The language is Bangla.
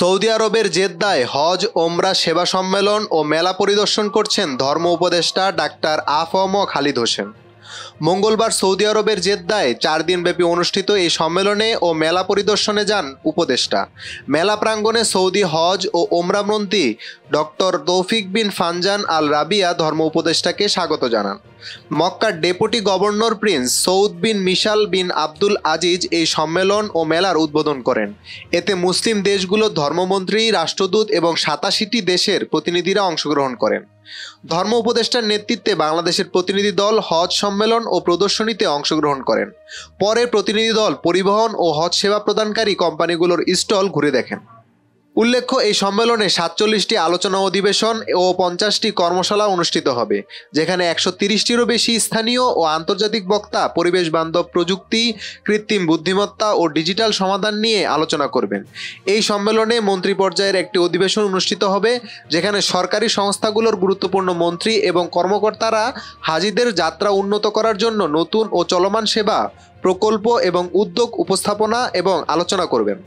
সৌদি আরবের জেদ্দায় হজ ওমরা সেবা সম্মেলন ও মেলা পরিদর্শন করছেন ধর্ম উপদেষ্টা ডাক্তার আ.ফ.ম. খালিদ হোসেন। মঙ্গলবার সৌদি আরবের জেদ্দায় 4 দিনব্যাপী অনুষ্ঠিত এই সম্মেলনে ও মেলা পরিদর্শনে যান উপদেষ্টা। মেলা প্রাঙ্গণে সৌদি হজ ও ওমরা মন্ত্রী ডক্টর তৌফিক বিন ফানজান আল রাবিয়া ধর্ম উপদেষ্টাকে স্বাগত জানান। মক্কার ডেপুটি গভর্নর প্রিন্স সৌদ বিন মিশাল বিন আব্দুল আজিজ এই সম্মেলন ও মেলার উদ্বোধন করেন। এতে মুসলিম দেশগুলোর ধর্মমন্ত্রী, রাষ্ট্রদূত এবং 87টি দেশের প্রতিনিধিরা অংশগ্রহণ করেন। ধর্ম উপদেষ্টার নেতৃত্বে বাংলাদেশের প্রতিনিধি দল হজ সম্মেলন ও প্রদর্শনীতে অংশগ্রহণ করেন। পরে প্রতিনিধি দল পরিবহন ও হজ সেবা প্রদানকারী কোম্পানিগুলোর স্টল ঘুরে দেখেন। উল্লেখ্য, এই সম্মেলনে 47টি আলোচনা অধিবেশন ও 50টি কর্মশালা অনুষ্ঠিত হবে, যেখানে 130টিরও বেশি স্থানীয় ও আন্তর্জাতিক বক্তা পরিবেশ বান্ধব প্রযুক্তি, কৃত্রিম বুদ্ধিমত্তা ও ডিজিটাল সমাধান নিয়ে আলোচনা করবেন। এই সম্মেলনে মন্ত্রী পর্যায়ের একটি অধিবেশন অনুষ্ঠিত হবে, যেখানে সরকারি সংস্থাগুলোর গুরুত্বপূর্ণ মন্ত্রী এবং কর্মকর্তারা হাজিদের যাত্রা উন্নত করার জন্য নতুন ও চলমান সেবা, প্রকল্প এবং উদ্যোগ উপস্থাপনা এবং আলোচনা করবেন।